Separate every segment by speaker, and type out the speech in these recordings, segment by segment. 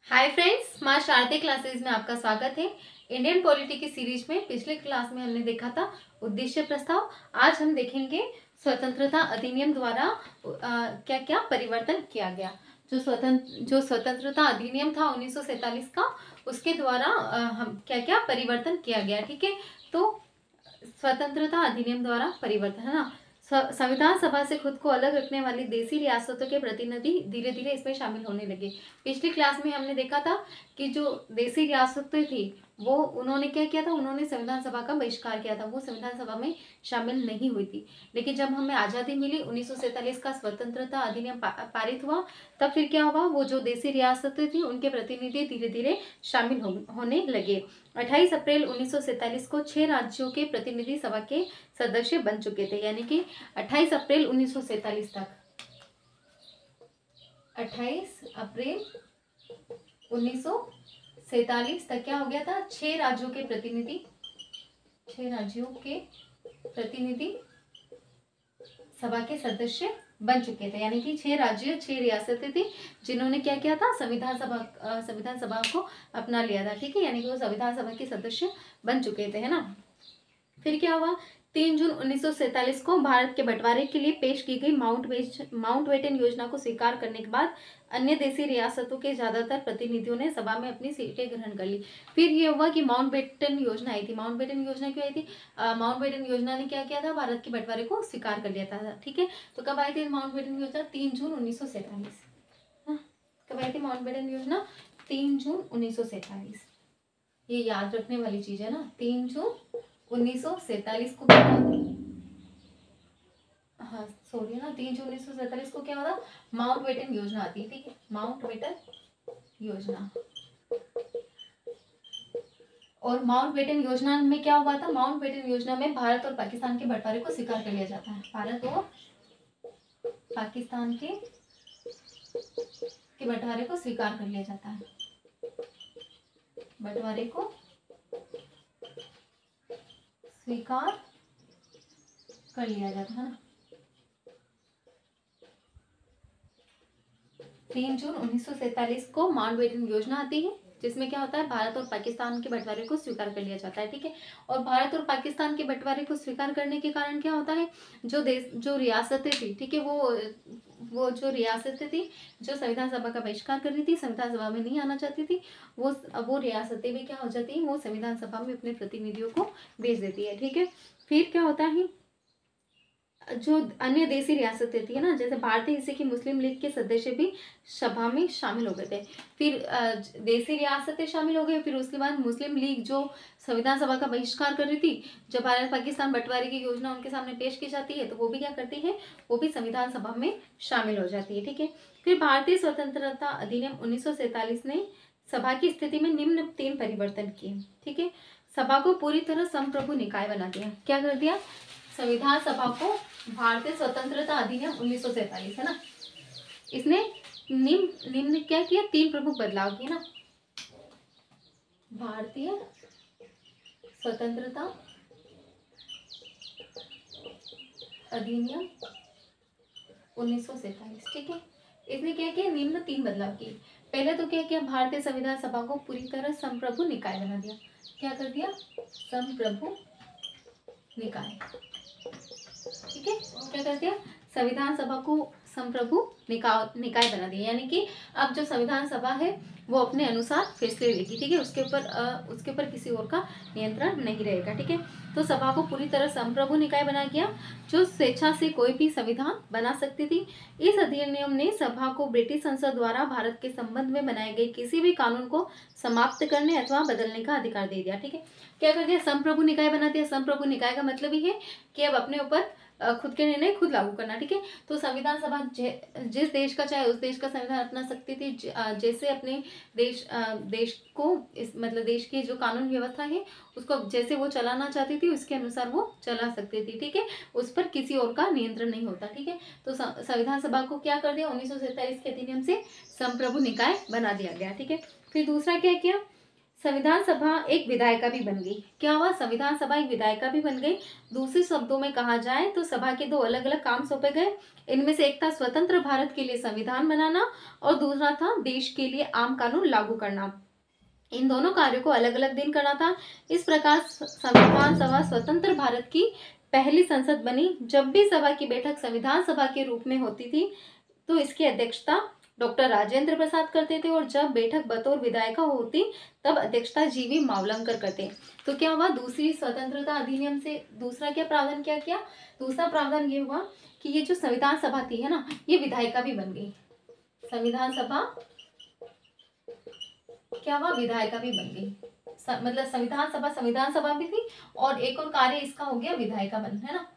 Speaker 1: Hi friends, माँ शारदे classes में आपका स्वागत है। इंडियन पॉलिटी की सीरीज में पिछले क्लास में हमने देखा था उद्देश्य प्रस्ताव। आज हम देखेंगे स्वतंत्रता अधिनियम द्वारा क्या क्या परिवर्तन किया गया। जो स्वतंत्रता अधिनियम था 1947 का, उसके द्वारा हम क्या क्या परिवर्तन किया गया। ठीक है, तो स्वतंत्रता अधिनियम द्वारा परिवर्तन है ना। संविधान सभा से खुद को अलग रखने वाली देशी रियासतों के प्रतिनिधि धीरे धीरे इसमें शामिल होने लगे। पिछली क्लास में हमने देखा था कि जो देशी रियासतें थी वो उन्होंने क्या किया था, उन्होंने संविधान सभा का बहिष्कार किया था, वो संविधान सभा में शामिल नहीं हुई थी। लेकिन जब हमें आज़ादी मिली, 1947 का स्वतंत्रता अधिनियम पारित हुआ, तब फिर क्या हुआ, वो जो देशी रियासतें थी उनके प्रतिनिधि धीरे धीरे शामिल होने लगे। 28 अप्रैल 1947 को 6 राज्यों के प्रतिनिधि सभा के सदस्य बन चुके थे, यानी कि 28 अप्रैल 1947 तक 28 अप्रैल 1947 तक क्या हो गया था, 6 राज्यों के प्रतिनिधि सभा के सदस्य बन चुके थे। यानी कि 6 राज्य 6 रियासतें थी जिन्होंने क्या किया था, संविधान सभा को अपना लिया था। ठीक है, यानी कि वो संविधान सभा के सदस्य बन चुके थे, है ना। फिर क्या हुआ, 3 जून 1947 को भारत के बंटवारे के लिए पेश की गई माउंटबेटन योजना को स्वीकार करने के बाद अन्य देशी रियासतों के ज्यादातर प्रतिनिधियों ने सभा में अपनी सीटें ग्रहण कर ली। फिर ये हुआ कि माउंटबेटन योजना आई थी। माउंटबेटन योजना क्यों आई थी? माउंटबेटन योजना ने क्या किया था, भारत के बंटवारे को स्वीकार कर लिया था। ठीक है, तो कब आई थी माउंटबेटन योजना? 3 जून 1947। कब आई थी माउंटबेटन योजना? 3 जून 1947। ये याद रखने वाली चीज है ना। 3 जून 1947 को क्या, हाँ सॉरी ना, 3 जून 1947 को क्या होता, माउंटबेटन योजना आती है। ठीक है, माउंटबेटन योजना। और माउंटबेटन योजना में क्या हुआ था, माउंटबेटन योजना में भारत और पाकिस्तान के बंटवारे को स्वीकार कर लिया जाता है। भारत और पाकिस्तान के बंटवारे को स्वीकार कर लिया जाता है। बंटवारे को स्वीकार कर लिया जाता है ना। 3 जून 1947 को माउंटबेटन योजना आती है, जिसमें क्या होता है, भारत और पाकिस्तान के बंटवारे को स्वीकार कर लिया जाता है। ठीक है, और भारत और पाकिस्तान के बंटवारे को स्वीकार करने के कारण क्या होता है, जो रियासतें थी, ठीक है, वो जो रियासतें थी जो संविधान सभा का बहिष्कार कर रही थी, संविधान सभा में नहीं आना चाहती थी, वो रियासतें भी क्या हो जाती हैं, वो संविधान सभा में अपने प्रतिनिधियों को भेज देती है। ठीक है, फिर क्या होता है, जो अन्य देशी रियासतें थी ना, जैसे भारतीय हिस्से की मुस्लिम लीग के सदस्य भी सभा में शामिल हो गए थे। फिर देशी रियासतें शामिल हो गई, फिर उसके बाद मुस्लिम लीग जो संविधान सभा का बहिष्कार कर रही थी, जब भारत पाकिस्तान बंटवारे की योजना उनके सामने पेश की जाती है, तो वो भी क्या करती है, वो भी संविधान सभा में शामिल हो जाती है। ठीक है, फिर भारतीय स्वतंत्रता अधिनियम 1947 ने सभा की स्थिति में निम्न 3 परिवर्तन किए। ठीक है, सभा को पूरी तरह संप्रभु निकाय बना दिया। क्या कर दिया, संविधान सभा को, भारतीय स्वतंत्रता अधिनियम 1947 है ना, इसने निम्न क्या किया, 3 प्रमुख बदलाव किए ना। भारतीय स्वतंत्रता अधिनियम 1947, ठीक है, इसने क्या किया, निम्न 3 बदलाव किए। पहले तो क्या किया, भारतीय संविधान सभा को पूरी तरह संप्रभु निकाय बना दिया। क्या कर दिया, संप्रभु निकाय। ठीक है, क्या कर दिया, संविधान सभा को संप्रभु निकाय बना दिया। यानी कि अब जो संविधान सभा है वो अपने अनुसार फैसले लेगी। ठीक है, उसके ऊपर किसी और का नियंत्रण नहीं रहेगा। ठीक है, तो सभा को पूरी तरह संप्रभु निकाय बना गया, जो स्वेच्छा से कोई भी संविधान बना सकती थी। इस अधिनियम ने सभा को ब्रिटिश संसद द्वारा भारत के संबंध में बनाए गए किसी भी कानून को समाप्त करने अथवा बदलने का अधिकार दे दिया। ठीक है, क्या कर दिया, संप्रभु निकाय बना दिया। संप्रभु निकाय का मतलब ही है कि अब अपने ऊपर खुद के निर्णय खुद लागू करना। ठीक है, तो संविधान सभा जिस देश का चाहे उस देश का संविधान अपना सकती थी, जैसे अपने देश को मतलब देश की जो कानून व्यवस्था है उसको जैसे वो चलाना चाहती थी उसके अनुसार वो चला सकती थी। ठीक है, उस पर किसी और का नियंत्रण नहीं होता। ठीक है, तो संविधान सभा को क्या कर दिया, 1947 के अधिनियम से संप्रभु निकाय बना दिया गया। ठीक है, फिर दूसरा क्या किया, संविधान सभा एक विधायिका भी बन गई। क्या हुआ? संविधान सभा एक विधायिका भी बन गई। दूसरे शब्दों में कहा जाए तो सभा के दो अलग अलग काम सौंपे गए। इनमें से एक था स्वतंत्र भारत के लिए संविधान बनाना और दूसरा था देश के लिए आम कानून लागू करना। इन दोनों कार्यों को अलग अलग दिन करना था। इस प्रकार संविधान सभा स्वतंत्र भारत की पहली संसद बनी। जब भी सभा की बैठक संविधान सभा के रूप में होती थी तो इसकी अध्यक्षता डॉक्टर राजेंद्र प्रसाद करते थे और जब बैठक बतौर विधायिका होती तब अध्यक्षता जीवी मावलंकर करते। तो क्या हुआ? दूसरी स्वतंत्रता अधिनियम से दूसरा क्या प्रावधान किया गया? दूसरा प्रावधान ये हुआ कि ये जो संविधान सभा थी है ना, ये विधायिका भी बन गई। संविधान सभा क्या हुआ? विधायिका भी बन गई। मतलब संविधान सभा भी थी और एक और कार्य इसका हो गया विधायिका बन, है ना,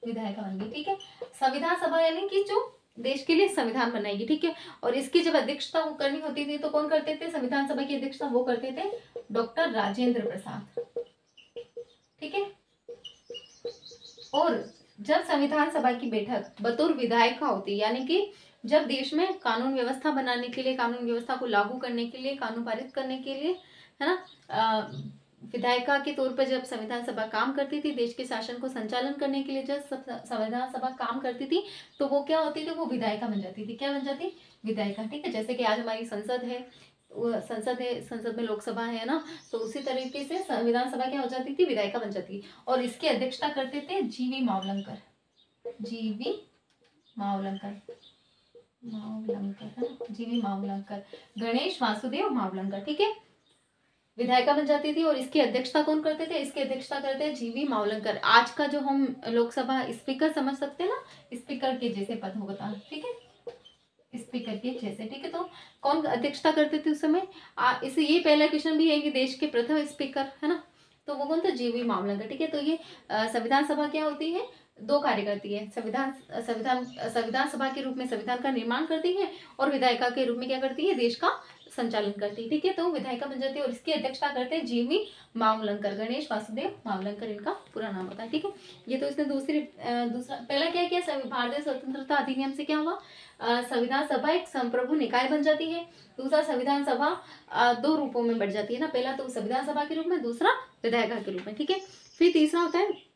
Speaker 1: विधायिका बन गई। ठीक है, संविधान सभा यानी कि जो देश के लिए संविधान बनाएगी। ठीक है, और इसकी जब अध्यक्षता वो करनी होती थी तो कौन करते थे? संविधान सभा की अध्यक्षता वो करते थे डॉक्टर राजेंद्र प्रसाद। ठीक है, और जब संविधान सभा की बैठक बतौर विधायिका होती, यानी कि जब देश में कानून व्यवस्था बनाने के लिए, कानून व्यवस्था को लागू करने के लिए, कानून पारित करने के लिए, है ना, विधायिका के तौर पर जब संविधान सभा काम करती थी, देश के शासन को संचालन करने के लिए जब संविधान सभा काम करती थी तो वो क्या होती थी? वो विधायिका बन जाती थी। क्या बन जाती? विधायिका। ठीक है, जैसे कि आज हमारी संसद है, संसद में लोकसभा है ना, तो उसी तरीके से संविधान सभा क्या हो जाती थी? विधायिका बन जाती थी। और इसकी अध्यक्षता करते थे जीवी मावलंकर। जीवी मावलंकर, मावलंकर है ना, जीवी मावलंकर, गणेश वासुदेव मावलंकर। ठीक है, विधायिका बन जाती थी और इसकी अध्यक्षता कौन करते थे? इसकी अध्यक्षता करते हैं जीवी मावलंकर। आज का जो हम लोकसभा स्पीकर समझ सकते हैं ना, स्पीकर के जैसे पद होता है। ठीक है, स्पीकर के जैसे। ठीक है, तो कौन अध्यक्षता करते थे उस समय? इसे ये पहला क्वेश्चन भी है कि देश के प्रथम स्पीकर, है ना, तो वो कौन था? जीवी मावलंकर। ठीक है, तो ये संविधान सभा क्या होती है? दो कार्य करती है। संविधान संविधान संविधान सभा के रूप में संविधान का निर्माण करती है और विधायिका के रूप में क्या करती है? देश का संचालन करती है। ठीक है, तो विधायिका बन जाती है और इसकी अध्यक्षता करते हैं जीवी मावलंकर, गणेश वासुदेव मावलंकर इनका पूरा नाम होता है। ठीक है, ये तो इसने दूसरा पहला क्या किया? भारतीय स्वतंत्रता अधिनियम से क्या हुआ? संविधान सभा एक संप्रभु निकाय बन जाती है। दूसरा, संविधान सभा दो रूपों में बढ़ जाती है ना, पहला तो संविधान सभा के रूप में, दूसरा विधायिका के रूप में। ठीक है, फिर तीसरा होता है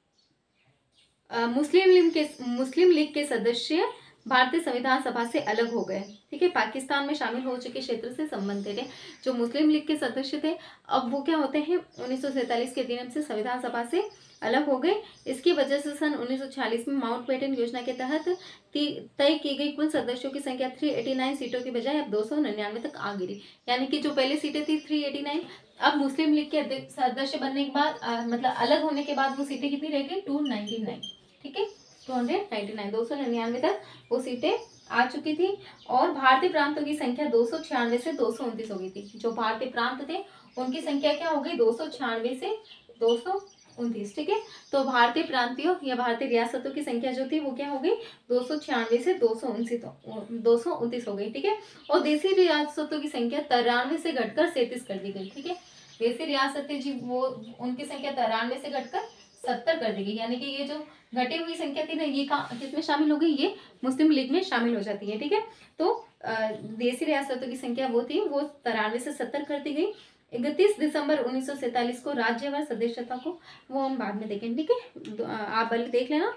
Speaker 1: मुस्लिम लीग के सदस्य भारतीय संविधान सभा से अलग हो गए। ठीक है, पाकिस्तान में शामिल हो चुके क्षेत्र से संबंधित है। जो मुस्लिम लीग के सदस्य थे अब वो क्या होते हैं? 1947 के अधिनियम से संविधान सभा से अलग हो गए। इसकी वजह से सन 1946 में माउंटबेटन योजना के तहत तय की गई कुल सदस्यों की संख्या 389 सीटों की बजाय अब 299 तक आ गिरी। यानी कि जो पहले सीटें थी 389, अब मुस्लिम लीग के सदस्य बनने के बाद मतलब अलग होने के बाद वो सीटें कितनी रह गई? 299। ठीक है, 299, 299 तक वो सीटें आ चुकी थी और भारतीय प्रांतों की संख्या 296 से 229 हो गई थी। जो भारतीय प्रांत थे उनकी संख्या क्या हो गई? 296 से 229। ठीक है, तो भारतीय प्रांतियों या भारतीय रियासतों की संख्या जो थी वो क्या हो गई? 296 से 229 हो गई। ठीक है, और देशी रियासतों की संख्या 93 से घटकर 37 कर दी गई। ठीक है, देशी रियासतें जी वो उनकी संख्या 93 से घटकर 70 कर दी गई। यानी कि ये जो घटी हुई संख्या थी ना, ये किसमें शामिल हो गई? ये मुस्लिम लीग में शामिल हो जाती है। ठीक है, तो देशी रियासतों की संख्या वो थी, वो 93 से 70 कर दी गई। 31 दिसंबर 1947 को राज्यवार सदस्यता को, वो हम बाद में देखेंगे। ठीक है, आप पहले देख लेना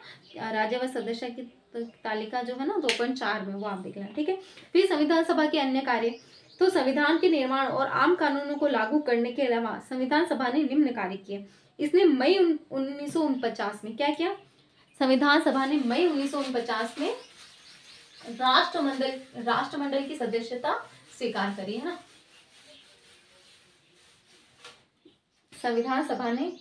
Speaker 1: राज्यवार सदस्य की तालिका जो है ना 2.4 में, वो आप देख लेना। ठीक है, फिर संविधान सभा के अन्य कार्य, तो संविधान के निर्माण और आम कानूनों को लागू करने के अलावा संविधान सभा ने निम्न कार्य किए। इसने मई 1949 में क्या किया? संविधान सभा ने मई 1949 में राष्ट्रमंडल की सदस्यता स्वीकार करी, है ना। संविधान सभा ने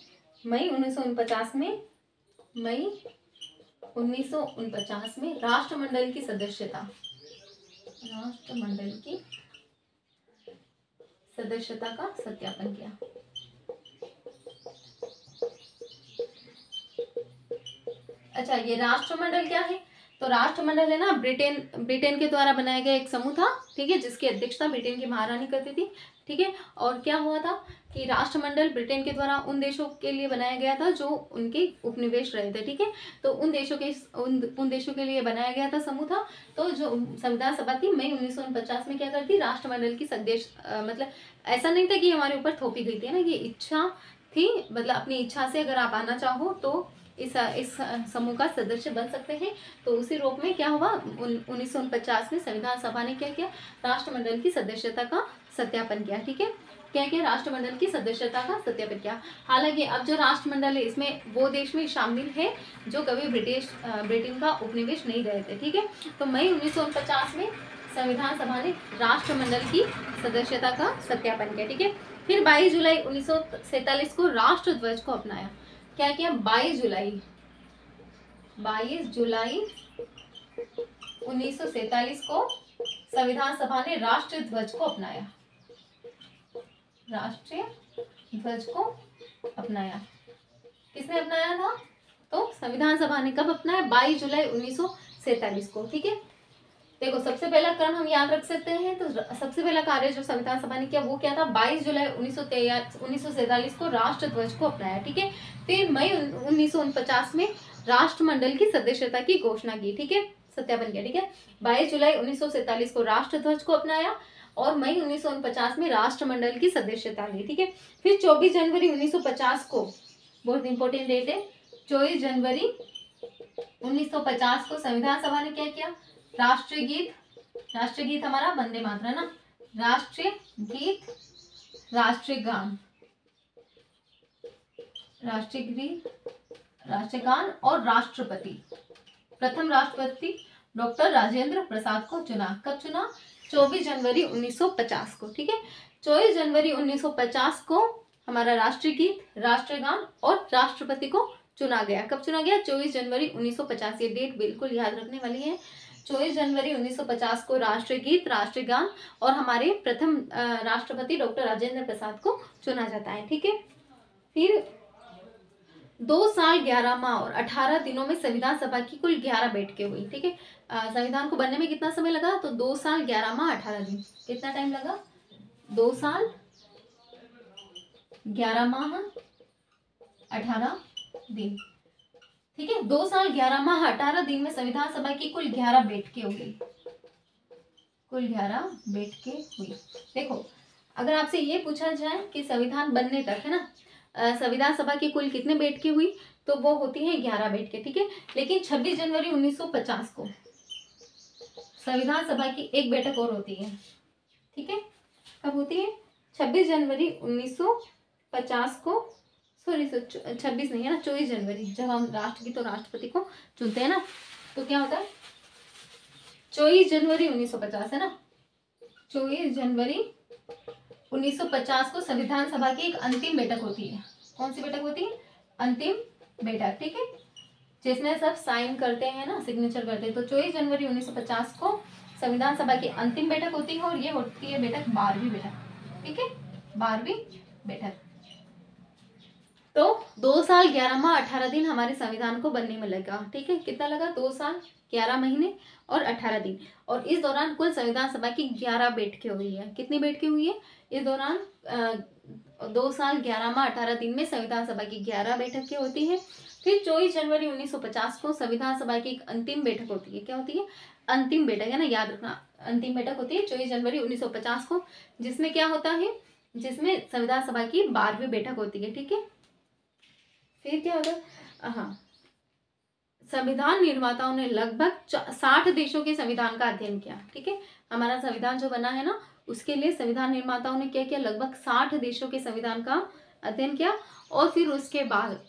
Speaker 1: मई 1949 में राष्ट्रमंडल की सदस्यता का सत्यापन किया। अच्छा, ये राष्ट्रमंडल क्या है? तो राष्ट्रमंडल है ना, ब्रिटेन ब्रिटेन के द्वारा बनाया गया एक समूह था, ठीक है, जिसकी अध्यक्षता ब्रिटेन की महारानी करती थी, ठीक है। और क्या हुआ था कि राष्ट्रमंडल ब्रिटेन के द्वारा उन देशों के लिए बनाया गया था जो उनके उपनिवेश रहे थे, ठीक है। तो उन देशों के लिए बनाया गया था समूह था। तो जो संविधान सभा थी मई 1949 में क्या करती, राष्ट्रमंडल की मतलब ऐसा नहीं था कि हमारे ऊपर थोपी गई थी ना, ये इच्छा थी, मतलब अपनी इच्छा से अगर आप आना चाहो तो इस समूह का सदस्य बन सकते हैं। तो उसी रूप में क्या हुआ, 1949 में संविधान सभा ने क्या किया, राष्ट्रमंडल की सदस्यता का सत्यापन किया, ठीक है। क्या किया, राष्ट्रमंडल की सदस्यता का सत्यापन किया। हालांकि अब जो राष्ट्रमंडल है इसमें वो देश में शामिल है जो कभी ब्रिटेन का उपनिवेश नहीं रहे थे, ठीक है। तो मई 1949 में संविधान सभा ने राष्ट्रमंडल की सदस्यता का सत्यापन किया, ठीक है। फिर 22 जुलाई 1947 को राष्ट्र ध्वज को अपनाया। क्या किया, 22 जुलाई 1947 को संविधान सभा ने राष्ट्रीय ध्वज को अपनाया, राष्ट्रीय ध्वज को अपनाया। किसने अपनाया था, तो संविधान सभा ने कब अपनाया, 22 जुलाई 1947 को, ठीक है। देखो सबसे पहला क्रम हम याद रख सकते हैं। तो सबसे पहला कार्य जो संविधान सभा ने किया वो क्या था, 22 जुलाई 1947 को राष्ट्र ध्वज को अपनाया, ठीक है। फिर मई 1949 में राष्ट्रमंडल की सदस्यता की घोषणा की, ठीक है, सत्यापन किया, ठीक है। 22 जुलाई 1947 को राष्ट्र ध्वज को अपनाया और मई 1949 में राष्ट्रमंडल की सदस्यता ली, ठीक है। फिर 24 जनवरी 1950 को, बहुत इंपॉर्टेंट डेट है, 24 जनवरी 1950 को संविधान सभा ने क्या किया, राष्ट्रीय गीत हमारा वंदे मातरम है ना, राष्ट्रीय गीत, राष्ट्रीय गान, राष्ट्रीय गीत, राष्ट्रीय गान और प्रथम राष्ट्रपति डॉक्टर राजेंद्र प्रसाद को चुना। कब चुना, 24 जनवरी 1950 को, ठीक है। 24 जनवरी 1950 को हमारा राष्ट्रीय गीत, राष्ट्रीय गान और राष्ट्रपति को चुना गया। कब चुना गया, 24 जनवरी 1950। ये डेट बिल्कुल याद रखने वाली है। 24 जनवरी 1950 को राष्ट्रीय गीत, राष्ट्रीय गान और हमारे प्रथम राष्ट्रपति डॉक्टर राजेंद्र प्रसाद को चुना जाता है, ठीक है। फिर 2 साल 11 माह और 18 दिनों में संविधान सभा की कुल 11 बैठकें हुई, ठीक है। संविधान को बनने में कितना समय लगा, तो 2 साल 11 माह 18 दिन। कितना टाइम लगा, 2 साल 11 माह 18 दिन, ठीक है। 2 साल 11 माह 18 दिन में संविधान सभा की कुल 11 बैठकें हुई, कुल 11 बैठकें हुई। देखो अगर आपसे ये पूछा जाए कि संविधान बनने तक है ना संविधान सभा की कुल कितने बैठकें हुई, तो वो होती है 11 बैठकें, ठीक है। लेकिन 26 जनवरी 1950 को संविधान सभा की एक बैठक और होती है, ठीक है। कब होती है, 26 जनवरी 1950 को, सॉरी 26 नहीं है ना, 24 जनवरी, जब हम राष्ट्रगीत और राष्ट्रपति को चुनते हैं ना, तो क्या होता है, 24 जनवरी 1950 है ना, 24 जनवरी 1950 को संविधान सभा की एक अंतिम बैठक होती है। कौन सी बैठक होती है, अंतिम बैठक, ठीक है, जिसमें सब साइन करते हैं ना, सिग्नेचर करते हैं। तो 24 जनवरी 1950 को संविधान सभा की अंतिम बैठक होती है और ये होती है बैठक 12वीं बैठक, ठीक है, 12वीं बैठक। तो 2 साल 11 माह 18 दिन हमारे संविधान को बनने में लगा, ठीक है। कितना लगा, 2 साल 11 महीने और 18 दिन। और इस दौरान कुल संविधान सभा की 11 बैठकें हुई है। कितनी बैठकें हुई है इस दौरान, 2 साल 11 माह 18 दिन में संविधान सभा की 11 बैठकें होती है। फिर 24 जनवरी 1950 को संविधान सभा की एक अंतिम बैठक होती है। क्या होती है, अंतिम बैठक, है ना, याद रखना, अंतिम बैठक होती है 24 जनवरी 1950 को, जिसमें क्या होता है, जिसमें संविधान सभा की 12वीं बैठक होती है, ठीक है। फिर क्या होता है, हाँ, संविधान निर्माताओं ने लगभग 60 देशों के संविधान का अध्ययन किया, ठीक है। हमारा संविधान जो बना है ना, उसके लिए संविधान निर्माताओं ने क्या किया, लगभग 60 देशों के संविधान का अध्ययन किया और फिर उसके बाद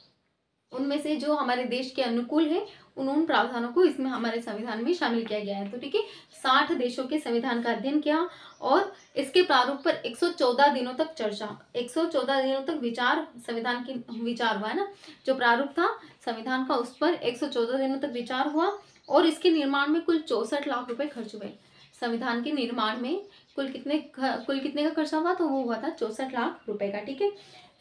Speaker 1: उनमें से जो हमारे देश के अनुकूल है उन प्रावधानों को इसमें हमारे संविधान में शामिल किया गया है। तो ठीक है, 60 देशों के संविधान का अध्ययन किया और इसके प्रारूप पर 114 दिनों तक चर्चा, 114 दिनों तक विचार, संविधान की विचार हुआ है ना, जो प्रारूप था संविधान का उस पर 114 दिनों तक विचार हुआ और इसके निर्माण में कुल 64 लाख रुपए खर्च हुए। संविधान के निर्माण में कुल कितने का खर्चा हुआ, तो वो हुआ था 64 लाख रुपए का। ठीक है,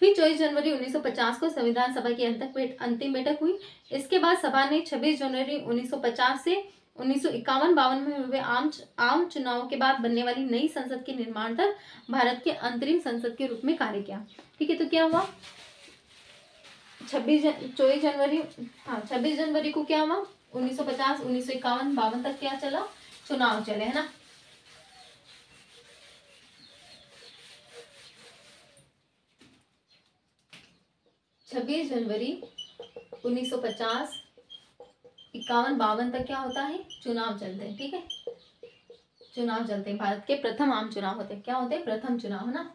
Speaker 1: फिर 24 जनवरी 1950 को संविधान सभा की अंतिम बैठक हुई। इसके बाद सभा ने 26 जनवरी 1950 से 1951-52 में हुए आम चुनाव के बाद बनने वाली नई संसद के निर्माण तक भारत के अंतरिम संसद के रूप में कार्य किया। ठीक है, तो क्या हुआ 24 जनवरी, हाँ 26 जनवरी को क्या हुआ 1950, 1951, 52 तक क्या चला, चुनाव चले, है ना। छब्बीस जनवरी 1950, 51, 52 तक क्या होता है, चुनाव चलते हैं। ठीक है, चुनाव चलते हैं, भारत के प्रथम आम चुनाव होते हैं। क्या होते हैं, प्रथम चुनाव, है ना।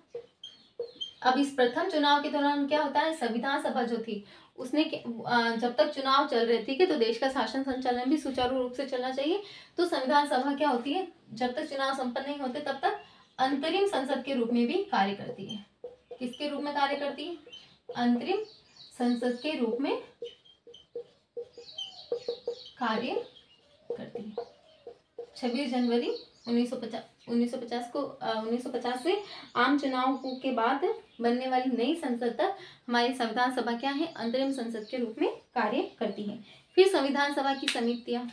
Speaker 1: अब इस प्रथम चुनाव के दौरान क्या होता है, संविधान सभा जो थी उसने जब तक चुनाव चल रहे, ठीक है, तो देश का शासन संचालन भी सुचारू रूप से चलना चाहिए। तो संविधान सभा क्या होती है, जब तक चुनाव संपन्न नहीं होते तब तक अंतरिम संसद के रूप में भी कार्य करती है। किसके रूप में कार्य करती है, अंतरिम संसद के रूप में कार्य करती है। 26 जनवरी 1950 से आम चुनाव के बाद बनने वाली नई संसद तक हमारी संविधान सभा क्या है, अंतरिम संसद के रूप में कार्य करती है। फिर संविधान सभा की समितियां,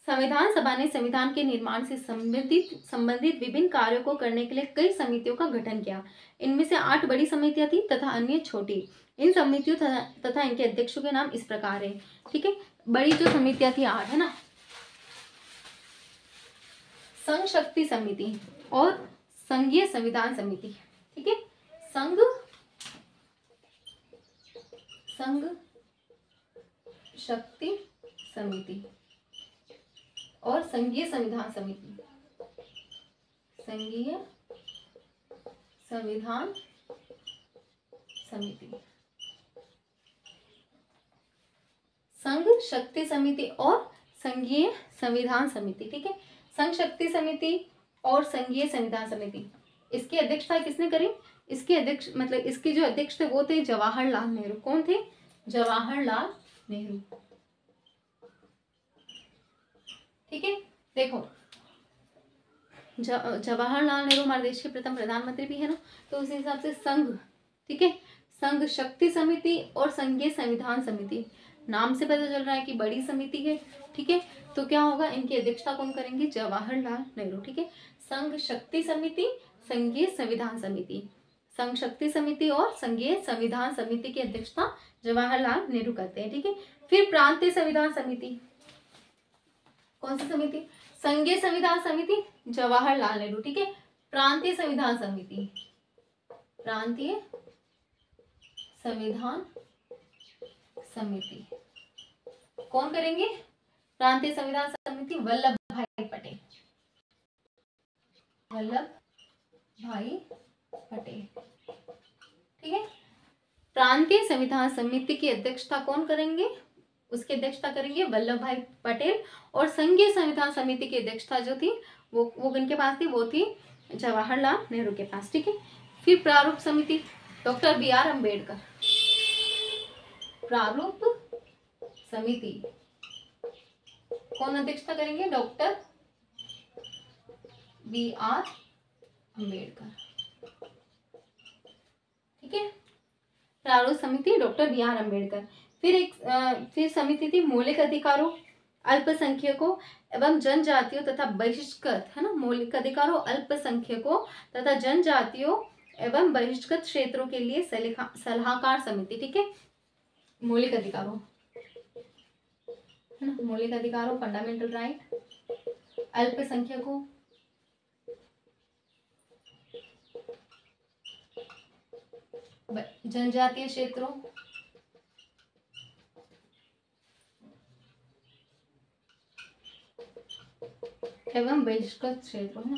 Speaker 1: संविधान सभा ने संविधान के निर्माण से संबंधित विभिन्न कार्यों को करने के लिए कई समितियों का गठन किया। इनमें से 8 बड़ी समितियां थी तथा अन्य छोटी। इन समितियों तथा इनके अध्यक्षों के नाम इस प्रकार है। ठीक है, बड़ी जो समितियां थी 8, है ना, संघ शक्ति समिति और संघीय संविधान समिति। ठीक है, संघ शक्ति समिति और संघीय संविधान समिति, संघीय संविधान समिति, संघ शक्ति समिति और संघीय संविधान समिति। ठीक है, संघ शक्ति समिति और संघीय संविधान समिति, इसकी अध्यक्षता किसने करी, इसके अध्यक्ष मतलब इसके जो अध्यक्ष थे वो थे जवाहरलाल नेहरू। कौन थे, जवाहरलाल नेहरू। ठीक है, देखो जवाहरलाल नेहरू हमारे देश के प्रथम प्रधानमंत्री भी है ना, तो उस हिसाब से संघ, ठीक है, संघ शक्ति समिति और संघीय संविधान समिति, नाम से पता चल रहा है कि बड़ी समिति है। ठीक है, तो क्या होगा, इनकी अध्यक्षता कौन करेंगे, जवाहरलाल नेहरू। ठीक है, संघ शक्ति समिति, संघीय संविधान समिति, संघ शक्ति समिति और संघीय संविधान समिति की अध्यक्षता जवाहरलाल नेहरू करते हैं। ठीक है, फिर प्रांतीय संविधान समिति, कौन सी समिति, संघीय संविधान समिति जवाहरलाल नेहरू। ठीक है, प्रांतीय संविधान समिति, प्रांतीय संविधान समिति कौन करेंगे, प्रांतीय संविधान समिति वल्लभ भाई पटेल, वल्लभ भाई पटेल। ठीक है, प्रांतीय संविधान समिति की अध्यक्षता कौन करेंगे, उसकी अध्यक्षता करेंगे वल्लभ भाई पटेल। और संघीय संविधान समिति की अध्यक्षता जो थी वो किनके पास थी, वो थी जवाहरलाल नेहरू के पास। ठीक है, फिर प्रारूप समिति, डॉक्टर BR अम्बेडकर, प्रारूप समिति कौन अध्यक्षता करेंगे, डॉक्टर BR अम्बेडकर। ठीक है, प्रारूप समिति डॉक्टर BR अम्बेडकर। फिर समिति थी मौलिक अधिकारों, अल्पसंख्यकों एवं जनजातियों तथा बहिष्कृत, है ना, मौलिक अधिकारों, अल्पसंख्यकों तथा जनजातियों एवं बहिष्कृत क्षेत्रों के लिए सलाहकार समिति। ठीक है, मौलिक अधिकारों, है ना, मौलिक अधिकारों, फंडामेंटल राइट, अल्पसंख्यकों, जनजातीय क्षेत्रों एवं बहिष्कृत क्षेत्रों, है ना।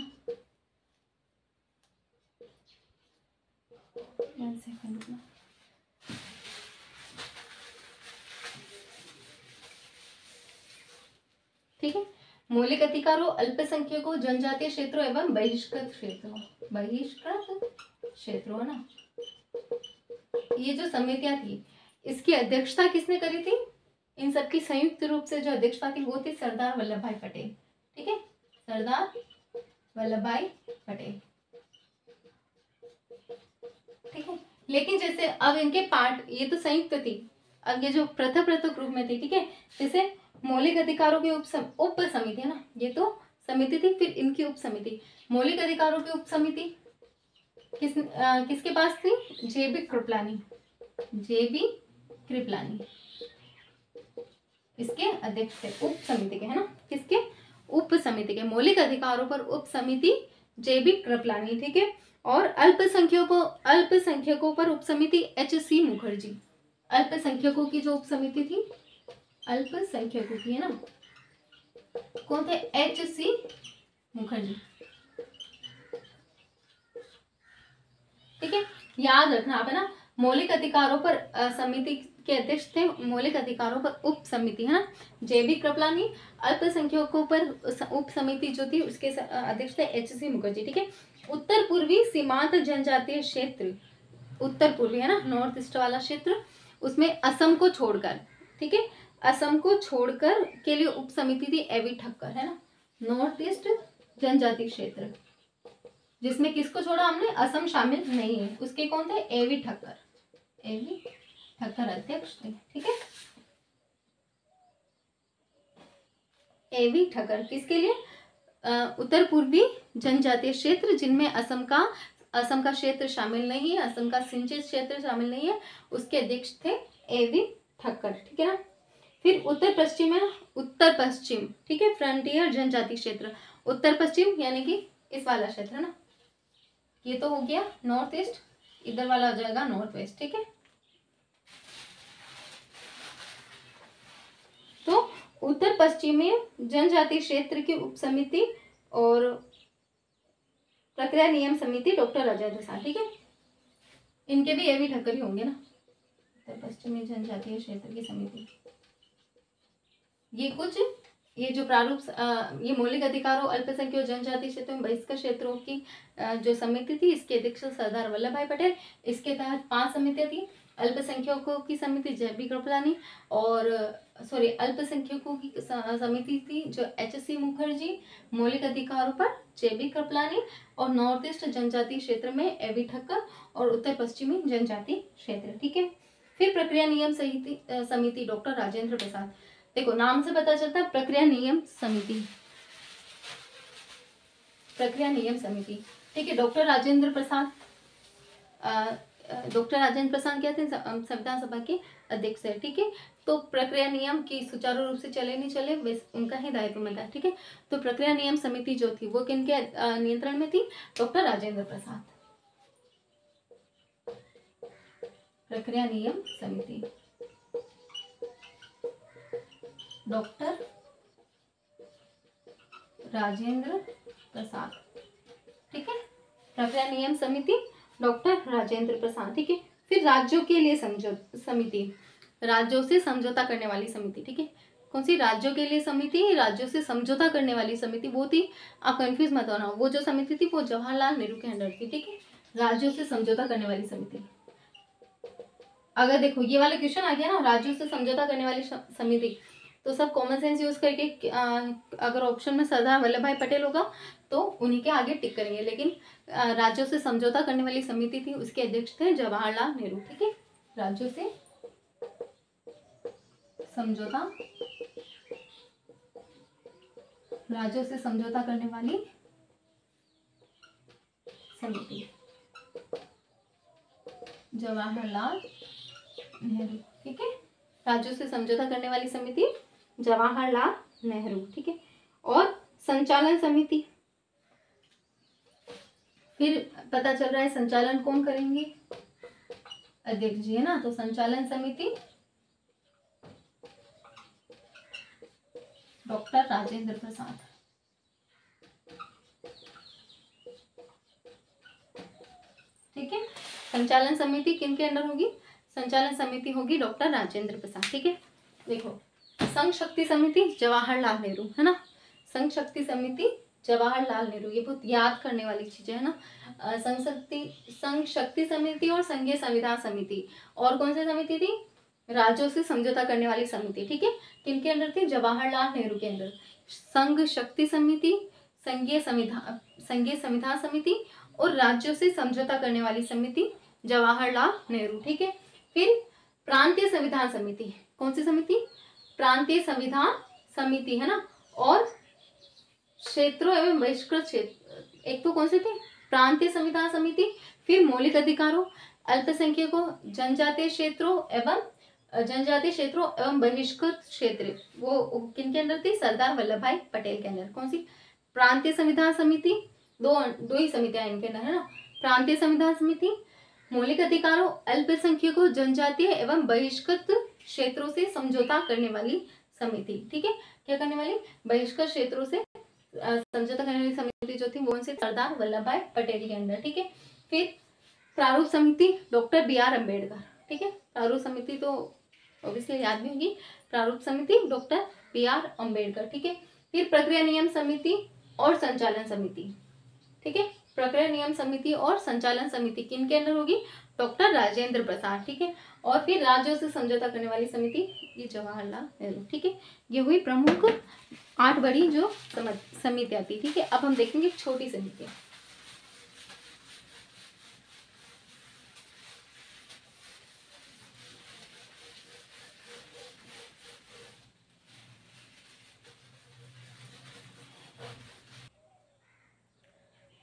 Speaker 1: ठीक है, मौलिक अधिकारों, अल्पसंख्यकों, जनजातीय क्षेत्रों एवं बहिष्कृत क्षेत्रों, है ना। ये जो समितियां थी इसकी अध्यक्षता किसने करी थी, इन सबकी संयुक्त रूप से जो अध्यक्षता थी वो थी सरदार वल्लभ भाई पटेल। ठीक है, सरदार वल्लभ भाई पटेल। ठीक है, लेकिन जैसे अब इनके पार्ट, ये तो संयुक्त थी, अब ये जो पृथक पृथक रूप में थी, ठीक है, जैसे मौलिक अधिकारों की उप समिति है ना, ये तो समिति थी, फिर इनकी उप समिति। मौलिक अधिकारों की उप समिति किसके पास थी? जेबी कृपलानी, जेबी कृपलानी इसके अध्यक्ष थे, उप समिति के, है ना, किसके? उप समिति के। मौलिक अधिकारों पर उप समिति जेबी कृपलानी, ठीक है। और अल्पसंख्यकों पर उप समिति H.C. मुखर्जी। अल्पसंख्यकों की जो उप समिति थी, अल्पसंख्यकों की, है ना, कौन थे? H.C. मुखर्जी, ठीक है। याद रखना आप, है ना, मौलिक अधिकारों पर समिति के अध्यक्ष थे, मौलिक अधिकारों पर उप समिति, है ना, जेबी कृपलानी। अल्पसंख्यकों पर उप समिति जो थी उसके अध्यक्ष थे H.C. मुखर्जी, ठीक है। उत्तर पूर्वी सीमांत जनजातीय क्षेत्र, उत्तर पूर्वी, है ना, नॉर्थ ईस्ट वाला क्षेत्र, उसमें असम को छोड़कर, ठीक है, असम को छोड़कर के लिए उप समिति थी A.V. ठक्कर, है ना, नॉर्थ ईस्ट जनजातीय क्षेत्र, जिसमें किसको छोड़ा हमने? असम शामिल नहीं है, उसके कौन थे? A.V. ठक्कर, A.V. ठक्कर अध्यक्ष थे, ठीक है। A.V. ठक्कर किसके लिए? उत्तर पूर्वी जनजातीय क्षेत्र जिनमें असम का क्षेत्र शामिल नहीं है, असम का सिंचित क्षेत्र शामिल नहीं है, उसके अध्यक्ष थे A.V. ठक्कर, ठीक है ना। फिर उत्तर पश्चिम, ठीक है, फ्रंटियर जनजातीय क्षेत्र, उत्तर पश्चिम यानी कि इस वाला क्षेत्र, है ना, ये तो हो गया नॉर्थ ईस्ट, इधर वाला हो जाएगा नॉर्थ वेस्ट, ठीक है। तो उत्तर पश्चिमी जनजातीय क्षेत्र की उप समिति और प्रक्रिया नियम समिति डॉक्टर राजेंद्र प्रसाद, ठीक है। इनके भी A.V. ठक्कर ही होंगे ना, उत्तर पश्चिमी जनजातीय क्षेत्र की समिति। ये जो प्रारूप ये मौलिक अधिकारों अल्पसंख्यक जनजातीय क्षेत्रों में बहिष्कृत क्षेत्रों की जो समिति थी, इसके अध्यक्ष सरदार वल्लभ भाई पटेल। इसके तहत 5 समितियां थी। अल्पसंख्यकों की समिति जेबी कृपलानी, और अल्पसंख्यकों की समिति थी जो H.C. मुखर्जी, मौलिक अधिकारों पर जेबी कृपलानी, और नॉर्थ ईस्ट जनजातीय क्षेत्र में A.V. ठक्कर, और उत्तर पश्चिमी जनजातीय क्षेत्र, ठीक है। फिर प्रक्रिया नियम समिति डॉक्टर राजेंद्र प्रसाद। देखो नाम से पता चलता है प्रक्रिया नियम समिति, प्रक्रिया नियम समिति, ठीक है। डॉक्टर राजेंद्र प्रसाद क्या थे? संविधान सभा के अध्यक्ष है, ठीक है। तो प्रक्रिया नियम की सुचारू रूप से चले नहीं चले उनका ही दायित्व में था, ठीक है। तो प्रक्रिया नियम समिति जो थी वो किनके नियंत्रण में थी? डॉक्टर राजेंद्र प्रसाद। प्रक्रिया नियम समिति डॉक्टर राजेंद्र प्रसाद, ठीक है। प्रक्रिया नियम समिति डॉक्टर राजेंद्र प्रसाद, ठीक है। फिर राज्यों के लिए समिति, राज्यों से समझौता करने वाली समिति, ठीक है। कौन सी? राज्यों के लिए समिति, राज्यों से समझौता करने वाली समिति वो थी, आप कंफ्यूज मत होना, वो जो समिति थी वो जवाहरलाल नेहरू के अंडर थी, ठीक है। राज्यों से समझौता करने वाली समिति। अगर देखो ये वाला क्वेश्चन आ गया ना, राज्यों से समझौता करने वाली समिति, तो सब कॉमन सेंस यूज करके अगर ऑप्शन में सरदार वल्लभ भाई पटेल होगा तो उन्हीं के आगे टिक करेंगे, लेकिन राज्यों से समझौता करने वाली समिति थी, उसके अध्यक्ष थे जवाहरलाल नेहरू, ठीक है। राज्यों से समझौता करने वाली समिति जवाहरलाल नेहरू, ठीक है। राज्यों से समझौता करने वाली समिति जवाहरलाल नेहरू, ठीक है। और संचालन समिति, फिर पता चल रहा है संचालन कौन करेंगे? अध्यक्ष जी, है ना। तो संचालन समिति डॉक्टर राजेंद्र प्रसाद, ठीक है। संचालन समिति किनके अंडर होगी? संचालन समिति होगी डॉक्टर राजेंद्र प्रसाद, ठीक है। देखो संघ शक्ति समिति जवाहरलाल नेहरू, है ना। संघ शक्ति समिति जवाहरलाल नेहरू, ये बहुत याद करने वाली चीज है ना। संघ शक्ति समिति और संघीय संविधान समिति, और कौन सी समिति थी? राज्यों से समझौता करने वाली समिति, ठीक है। किनके अंडर थी? जवाहरलाल नेहरू के अंदर। संघ शक्ति समिति, संघीय संविधान समिति और राज्यों से समझौता करने वाली समिति जवाहरलाल नेहरू, ठीक है। फिर प्रांतीय संविधान समिति, कौन सी समिति? प्रांतीय संविधान समिति है ना, और क्षेत्रों एवं बहिष्कृत क्षेत्र, एक तो कौन से थे, प्रांतीय संविधान समिति, फिर मौलिक अधिकारों, अल्पसंख्यकों, जनजातीय क्षेत्रों एवं बहिष्कृत क्षेत्र, वो किनके अंदर थी, सरदार वल्लभ भाई पटेल के अंदर। कौन सी, प्रांतीय संविधान समिति, दो ही समितियां इनके अंदर है ना, प्रांतीय संविधान समिति, मौलिक अधिकारों, अल्पसंख्यकों, जनजातीय एवं बहिष्कृत क्षेत्रों से समझौता करने वाली समिति। ठीक है, क्या करने वाली, बहिष्कृत क्षेत्रों से समझौता करने वाली समिति जो थी वो उनसे सरदार वल्लभ भाई पटेल के अंदर। ठीक है, फिर प्रारूप समिति डॉक्टर बी आर अम्बेडकर। ठीक है, प्रारूप समिति तो ऑब्वियसली याद भी होगी, प्रारूप समिति डॉक्टर बी आर अम्बेडकर। ठीक है, फिर प्रक्रिया नियम समिति और संचालन समिति। ठीक है, प्रक्रिया नियम समिति और संचालन समिति किनके अंदर होगी, डॉक्टर राजेंद्र प्रसाद। ठीक है, और फिर राज्यों से समझौता करने वाली समिति ये जवाहरलाल नेहरू। ठीक है, ये हुई प्रमुख 8 बड़ी जो समितियां थी। ठीक है, अब हम देखेंगे छोटी समिति।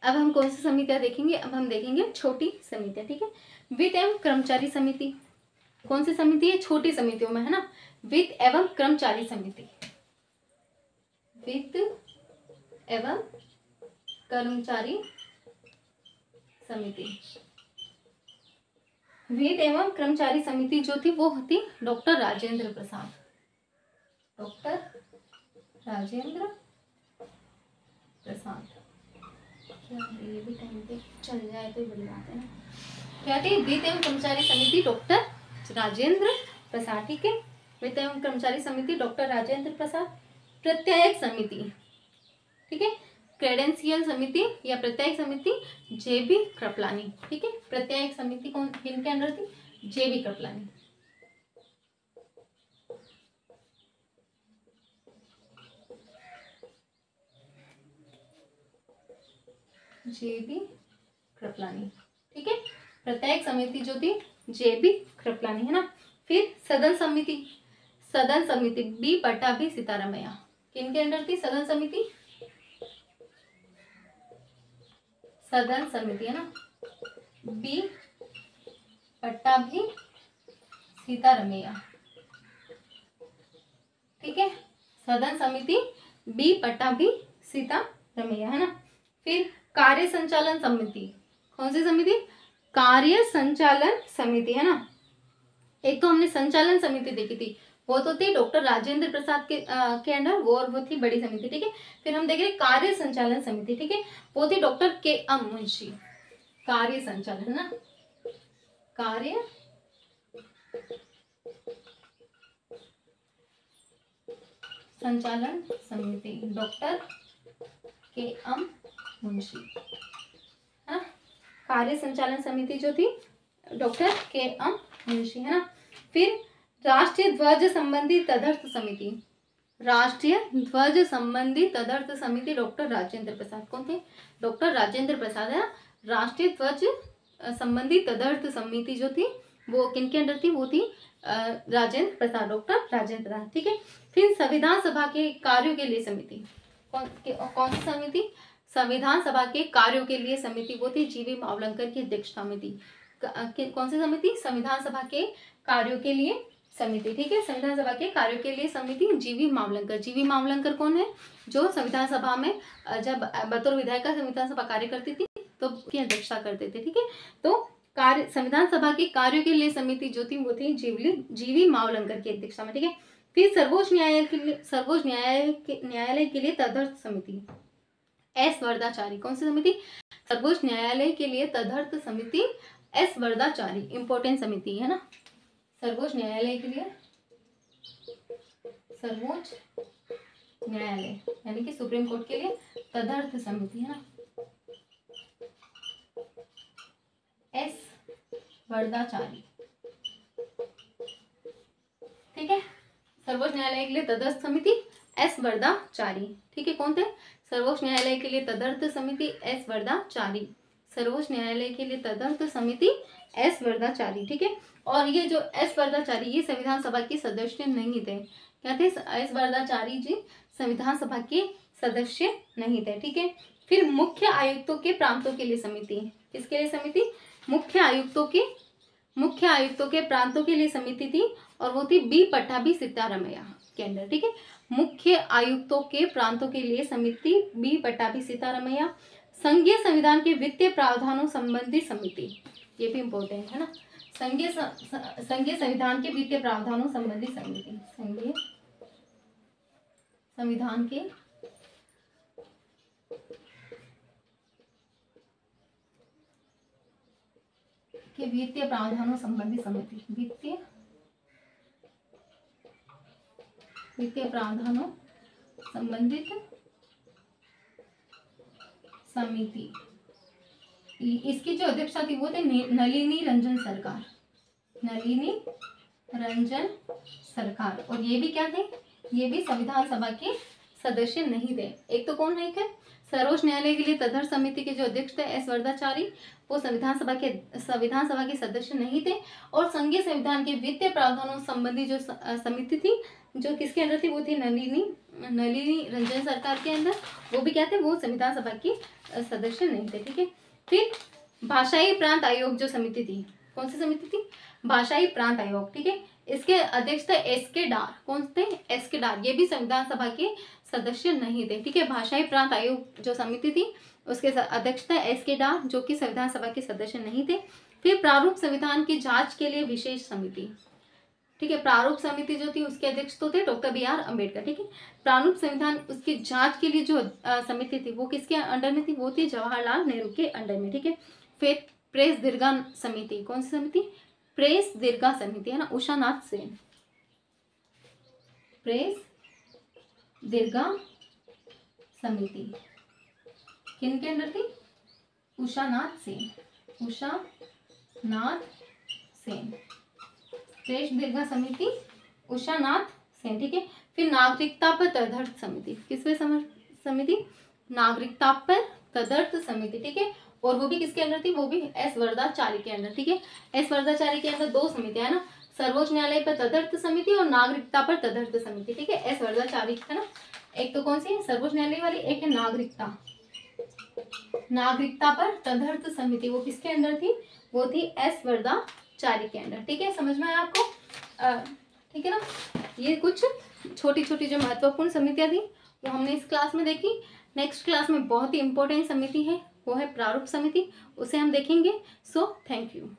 Speaker 1: अब हम कौन सी समितियां देखेंगे, अब हम देखेंगे छोटी समितियां। ठीक है, वित्त एवं कर्मचारी समिति, कौन सी समिति है, छोटी समितियों में है ना, वित्त एवं कर्मचारी समिति, वित्त एवं कर्मचारी समिति। वित्त एवं कर्मचारी समिति जो थी वो होती डॉक्टर राजेंद्र प्रसाद, डॉक्टर राजेंद्र प्रसाद। ये भी टाइम पे चल जाए तो बड़ी बात है ना। क्या थी, वित्त एवं कर्मचारी समिति डॉक्टर राजेंद्र प्रसाद। ठीक है, वित्त एवं कर्मचारी समिति डॉक्टर राजेंद्र प्रसाद। प्रत्यायक समिति, ठीक है, क्रेडेंशियल समिति या प्रत्यायक समिति जेबी कृपलानी। ठीक है, प्रत्यायक समिति कौन किनके अंदर थी, जेबी कृपलानी। जेबी कृपलानी। ठीक है, प्रत्यायक समिति जो थी जेबी कृपलानी है ना। फिर सदन समिति, सदन समिति बी पट्टाभी सीतारामैया किनके अंडर थी, सदन समिति, सदन समिति है ना, बी पट्टाभी सीतारामैया। ठीक है, सदन समिति बी पट्टाभी सीतारामैया है ना। फिर कार्य संचालन समिति, कौन सी समिति, कार्य संचालन समिति है ना। एक तो हमने संचालन समिति देखी थी, वो तो थी डॉक्टर राजेंद्र प्रसाद के अंडर, वो थी बड़ी समिति। ठीक है, फिर हम देख रहे कार्य संचालन समिति। ठीक है, वो थी डॉक्टर के एम मुंशी। कार्य संचालन है ना, कार्य संचालन समिति डॉक्टर के एम मुंशी है ना। कार्य संचालन समिति जो थी डॉक्टर के एम मुंशी है ना। फिर राष्ट्रीय ध्वज संबंधी तदर्थ समिति, राष्ट्रीय ध्वज संबंधी तदर्थ समिति डॉक्टर राजेंद्र प्रसाद। कौन थे, डॉक्टर राजेंद्र प्रसाद है ना। राष्ट्रीय ध्वज संबंधी तदर्थ समिति जो थी वो किनके अंडर थी, वो थी राजेंद्र प्रसाद, डॉक्टर राजेंद्र प्रसाद। ठीक है, फिर संविधान सभा के कार्यों के लिए समिति, कौन सी समिति, संविधान सभा के कार्यों के लिए समिति, वो थी जीवी मावलंकर की अध्यक्षता में थी। कौन सी समिति, संविधान सभा के कार्यों के लिए समिति। ठीक है, संविधान सभा के कार्यों के लिए समिति जीवी मावलंकर। जीवी मावलंकर कौन है, जो संविधान सभा में जब बतौर विधायिका संविधान सभा कार्य करती थी तो उसकी अध्यक्षता करते थे। ठीक है, तो कार्य संविधान सभा के कार्यों के लिए समिति जो थी वो थी जीवी मावलंकर की अध्यक्षता में। ठीक है, फिर सर्वोच्च न्यायालय के लिए तदर्थ समिति एस वर्दाचारी। कौन सी समिति, सर्वोच्च न्यायालय के लिए तदर्थ समिति एस वर्दाचारी, इंपॉर्टेंट समिति है ना। सर्वोच्च न्यायालय के लिए, सर्वोच्च न्यायालय यानी कि सुप्रीम कोर्ट के लिए तदर्थ समिति है ना, एस वर्दाचारी। ठीक है, सर्वोच्च न्यायालय के लिए तदर्थ समिति एस वर्दाचारी। ठीक है, कौन थे, सर्वोच्च न्यायालय के लिए तदर्थ समिति एस वर्दाचारी, सर्वोच्च न्यायालय के लिए तदर्थ समिति एस वर्दाचारी। ठीक है, और ये जो एस वर्दाचारी ये संविधान सभा के सदस्य नहीं थे, क्या थे? एस वरदाचारी जी संविधान सभा के सदस्य नहीं थे। ठीक है। फिर मुख्य आयुक्तों के प्रांतों के लिए समिति, किसके लिए समिति? मुख्य आयुक्तों के प्रांतों के लिए समिति थी, और वो थी बी पट्टाभी सीतारामैया के अंदर। ठीक है। मुख्य आयुक्तों के प्रांतों के लिए समिति बी पट्टाभी सीतारामैया। संघीय संविधान के वित्तीय प्रावधानों संबंधी समिति, ये भी इम्पोर्टेंट है ना। संघीय संविधान के वित्तीय प्रावधानों संबंधी समिति, संघीय संविधान के वित्तीय प्रावधानों संबंधी समिति, वित्तीय प्रावधानों संबंधित समिति। इसकी जो अध्यक्षा थी वो थे नलिनी रंजन सरकार। और ये भी क्या थे? ये भी संविधान सभा के सदस्य नहीं थे। एक तो कौन नहीं थे? सर्वोच्च न्यायालय के लिए तदर्थ समिति के जो अध्यक्ष थे एस वरदाचारी, वो संविधान सभा के सदस्य नहीं थे। और संघीय संविधान के वित्तीय प्रावधानों संबंधी जो समिति थी, जो किसके अंदर थी? वो थी नलिनी रंजन सरकार के अंदर। वो भी क्या थे? वो संविधान सभा के सदस्य नहीं थे। ठीक है। फिर भाषाई प्रांत आयोग जो समिति थी, कौन सी समिति थी? भाषाई प्रांत आयोग। ठीक है। इसके अध्यक्ष थे एस के डार। कौन थे? एस के डार। ये भी संविधान सभा के सदस्य नहीं थे। ठीक है। भाषाई प्रांत आयोग जो समिति थी उसके अध्यक्ष थे एस के डार, जो कि संविधान सभा के सदस्य नहीं थे। फिर प्रारूप संविधान की जांच के लिए विशेष समिति। ठीक है। प्रारूप समिति जो थी उसके अध्यक्ष तो थे डॉक्टर बी आर अम्बेडकर। ठीक है। प्रारूप संविधान उसकी जांच के लिए जो समिति थी वो किसके अंडर में थी? वो थी जवाहरलाल नेहरू के अंडर में। ठीक है। फिर प्रेस दीर्घा समिति, कौन सी समिति? प्रेस दीर्घा समिति है ना, उषानाथ सेन। प्रेस दीर्घा समिति किनके अंडर थी? उषानाथ सेन। प्रेस दीर्घा समिति उषानाथ सेन। ठीक है। फिर नागरिकता पर तदर्थ समिति, किस पे समिति? नागरिकता पर तदर्थ समिति। ठीक है। और वो भी किसके अंदर थी? वो भी एस वरदाचारी के अंदर। ठीक है। एस वरदाचारी के अंदर दो समितियां है ना, सर्वोच्च न्यायालय पर तदर्थ समिति और नागरिकता पर तदर्थ समिति। ठीक है। एस वरदाचारी है ना, एक तो कौन सी है? सर्वोच्च न्यायालय वाली, एक है नागरिकता पर तदर्थ समिति। वो किसके अंदर थी? वो थी एस वरदाचारी के अंदर। ठीक है। समझ में आया आपको? ठीक है ना। ये कुछ छोटी छोटी जो महत्वपूर्ण समितियां थी वो हमने इस क्लास में देखी। नेक्स्ट क्लास में बहुत ही इंपॉर्टेंट समिति है, वो है प्रारूप समिति, उसे हम देखेंगे। So thank you.